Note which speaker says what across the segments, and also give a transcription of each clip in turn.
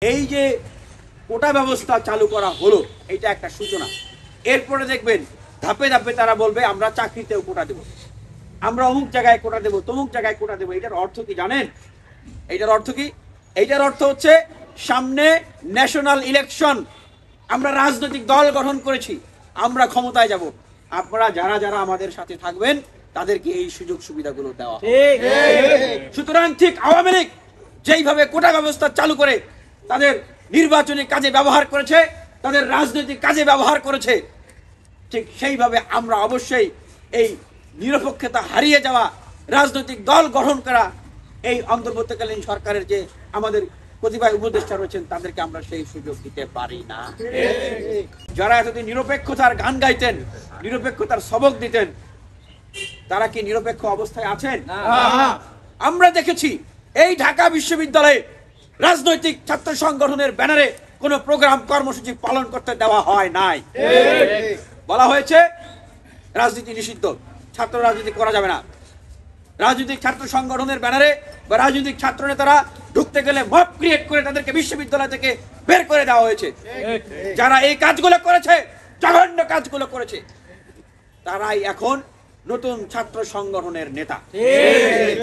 Speaker 1: এই যে কোটা ব্যবস্থা চালু করা হলো এটা একটা সূচনা। এরপরে দেখবেন ধাপে ধাপে তারা বলবে আমরা চাকরিতেও কোটা দেব, আমরা অমুক জায়গায় কোটা দেব, তমুক জায়গায় কোটা দেব। এটার অর্থ কি জানেন? এইটার অর্থ কি? এইটার অর্থ হচ্ছে সামনে ন্যাশনাল ইলেকশন, আমরা রাজনৈতিক দল গঠন করেছি, আমরা ক্ষমতায় যাব, আপনারা যারা যারা আমাদের সাথে থাকবেন তাদেরকে এই সুযোগ সুবিধাগুলো দেওয়া। সুতরাং ঠিক আওয়ামী লীগ যেইভাবে কোটা ব্যবস্থা চালু করে তাদের নির্বাচনী কাজে ব্যবহার করেছে, তাদের রাজনৈতিক কাজে ব্যবহার করেছে, ঠিক সেইভাবে আমরা অবশ্যই এই নিরপেক্ষতা হারিয়ে যাওয়া রাজনৈতিক দল গঠন করা এই অন্তর্বর্তীকালীন সরকারের যে আমাদের প্রতিভা উপদেষ্টা রয়েছেন তাদেরকে আমরা সেই সুযোগ দিতে পারি না। যারা এতদিন নিরপেক্ষতার গান গাইতেন, নিরপেক্ষতার সবক দিতেন, তারা কি নিরপেক্ষ অবস্থায় আছেন? আমরা দেখেছি এই ঢাকা বিশ্ববিদ্যালয়ে রাজনৈতিক ছাত্র সংগঠনের ব্যানারে কোন প্রোগ্রাম কর্মসূচি পালন করতে দেওয়া হয় নাই। বলা হয়েছে রাজনীতি নিষিদ্ধ, ছাত্র রাজনীতি করা যাবে না। রাজনৈতিক ছাত্র সংগঠনের ব্যানারে বা রাজনৈতিক ছাত্র নেতারা ঢুকতে গেলে মব ক্রিয়েট করে তাদেরকে বিশ্ববিদ্যালয় থেকে বের করে দেওয়া হয়েছে। যারা এই কাজগুলো করেছে, জঘন্য কাজগুলো করেছে, তারাই এখন নতুন ছাত্র সংগঠনের নেতা,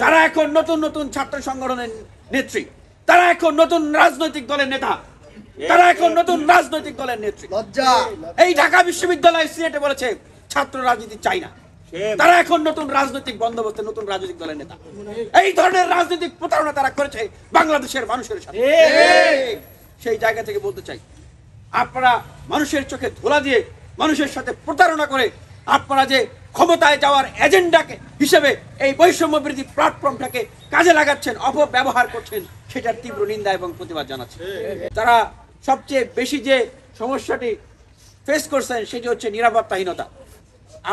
Speaker 1: তারা এখন নতুন নতুন ছাত্র সংগঠনের নেত্রী, তারা এখন নতুন রাজনৈতিক দলের নেতা, তারা এখন নতুন রাজনৈতিক দলের নেত্রী। এই ঢাকা বিশ্ববিদ্যালয় সিনেটে বলেছে ছাত্র রাজনীতি চাই না, তারা এখন নতুন রাজনৈতিক বন্দোবস্তে নতুন রাজনৈতিক দলের নেতা। এই ধরনের রাজনৈতিক প্রতারণা তারা করেছে বাংলাদেশের মানুষের সাথে। সেই জায়গা থেকে বলতে চাই, আপনারা মানুষের চোখে ধোলা দিয়ে মানুষের সাথে প্রতারণা করে আপনারা যে ক্ষমতায় যাওয়ার এজেন্ডাকে হিসেবে এই বৈষম্য বিরোধী প্ল্যাটফর্মটাকে কাজে লাগাচ্ছেন, অপব্যবহার করছেন, সেটার তীব্র নিন্দা এবং প্রতিবাদ জানাচ্ছি। তারা সবচেয়ে বেশি যে সমস্যাটি ফেস করছেন সেটি হচ্ছে নিরাপত্তাহীনতা।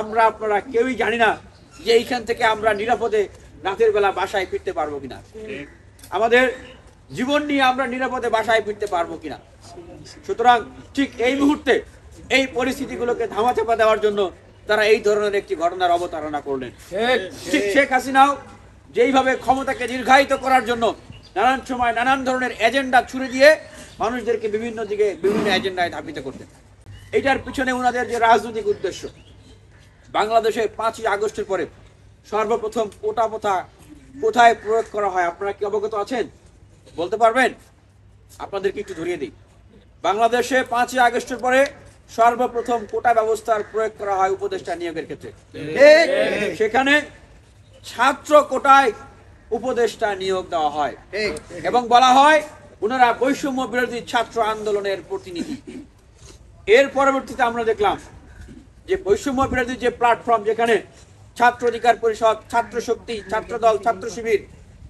Speaker 1: আমরা আপনারা কেউই জানি না যে এইখান থেকে আমরা নিরাপদে রাতের বেলা বাসায় ফিরতে পারবো কিনা, আমাদের জীবন নিয়ে আমরা নিরাপদে বাসায় ফিরতে পারবো কিনা। সুতরাং ঠিক এই মুহূর্তে এই পরিস্থিতিগুলোকে ধামাচাপা দেওয়ার জন্য তারা এই ধরনের একটি ঘটনার অবতারণা করলেন। ঠিক শেখ হাসিনাও যেইভাবে ক্ষমতাকে দীর্ঘায়িত করার জন্য নানান সময় নানান ধরনের এজেন্ডা ছুড়ে দিয়ে মানুষদেরকে বিভিন্ন দিকে বিভিন্ন এজেন্ডায় ধাবিত করতেন। এটার পিছনে ওনাদের যে রাজনৈতিক উদ্দেশ্য, বাংলাদেশে 5ই আগস্টের পরে সর্বপ্রথম কোটা প্রথা কোথায় প্রয়োগ করা হয় আপনারা কি অবগত আছেন? বলতে পারবেন? আপনাদেরকে একটু ধরিয়ে দিই। বাংলাদেশে 5ই আগস্টের পরে সর্বপ্রথম কোটা ব্যবস্থার প্রয়োগ করা হয় উপদেষ্টা নিয়োগের ক্ষেত্রে। সেখানে ছাত্র কোটায় উপদেষ্টা নিয়োগ দেওয়া হয় এবং বলা হয় ওনারা বৈষম্য বিরোধী ছাত্র আন্দোলনের প্রতিনিধি। এর পরবর্তীতে আমরা দেখলাম যে বৈষম্য বিরোধী যে প্ল্যাটফর্ম, যেখানে ছাত্র অধিকার পরিষদ, ছাত্র শক্তি, ছাত্র দল, ছাত্র শিবির,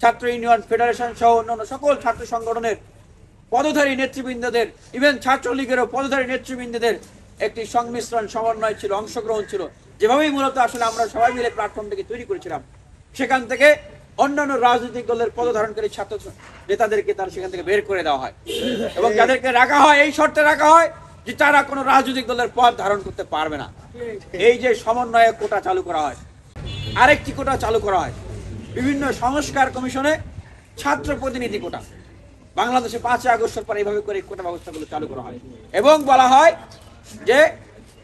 Speaker 1: ছাত্র ইউনিয়ন, ফেডারেশন সহ অন্যান্য সকল ছাত্র সংগঠনের পদধারী নেতৃবৃন্দদের, ইভেন ছাত্রলীগেরও পদধারী নেতৃবৃন্দদের একটি সংমিশ্রণ, সমন্বয় ছিল, অংশগ্রহণ ছিল। যেভাবেই মূলত আসলে আমরা সবাই মিলে প্ল্যাটফর্মটাকে তৈরি করেছিলাম, সেখান থেকে অন্যান্য রাজনৈতিক দলের পদধারণকারী ছাত্র নেতাদেরকে তারা সেখান থেকে বের করে দেওয়া হয় এবং যাদেরকে রাখা হয় এই শর্তে রাখা হয় যে তারা কোনো রাজনৈতিক দলের পদ ধারণ করতে পারবে না। এই যে সমন্বয়ে কোটা চালু করা হয়, আরেকটি কোটা চালু করা হয় বিভিন্ন সংস্কার কমিশনে ছাত্র প্রতিনিধি কোটা। বাংলাদেশে 5ই আগস্টের পর এইভাবে করে কোটা ব্যবস্থাগুলো চালু করা হয় এবং বলা হয় যে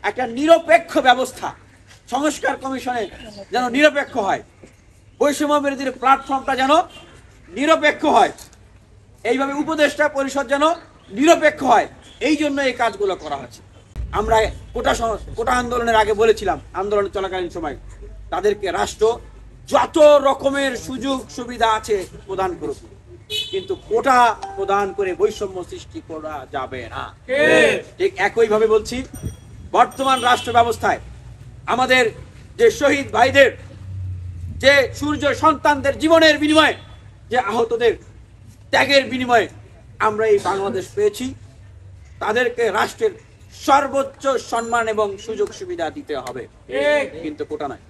Speaker 1: একটা নিরপেক্ষ ব্যবস্থা, সংস্কার কমিশনে যেন নিরপেক্ষ হয়, বৈষম্য বিরোধীর প্ল্যাটফর্মটা যেন নিরপেক্ষ হয়, এইভাবে উপদেষ্টা পরিষদ যেন নিরপেক্ষ হয়, এই জন্য এই কাজগুলো করা হচ্ছে। আমরা কোটা আন্দোলনের আগে বলেছিলাম, আন্দোলন চলাকালীন সময় তাদেরকে রাষ্ট্র যত রকমের সুযোগ সুবিধা আছে প্রদান করুক, কিন্তু কোটা প্রদান করে বৈষম্য সৃষ্টি করা যাবে না। ঠিক একইভাবে বলছি, বর্তমান রাষ্ট্র ব্যবস্থায় আমাদের যে শহীদ ভাইদের, যে সূর্য সন্তানদের জীবনের বিনিময়ে, যে আহতদের ত্যাগের বিনিময়ে আমরা এই বাংলাদেশ পেয়েছি, তাদেরকে রাষ্ট্রের সর্বোচ্চ সম্মান এবং সুযোগ সুবিধা দিতে হবে, কিন্তু কোটা নয়।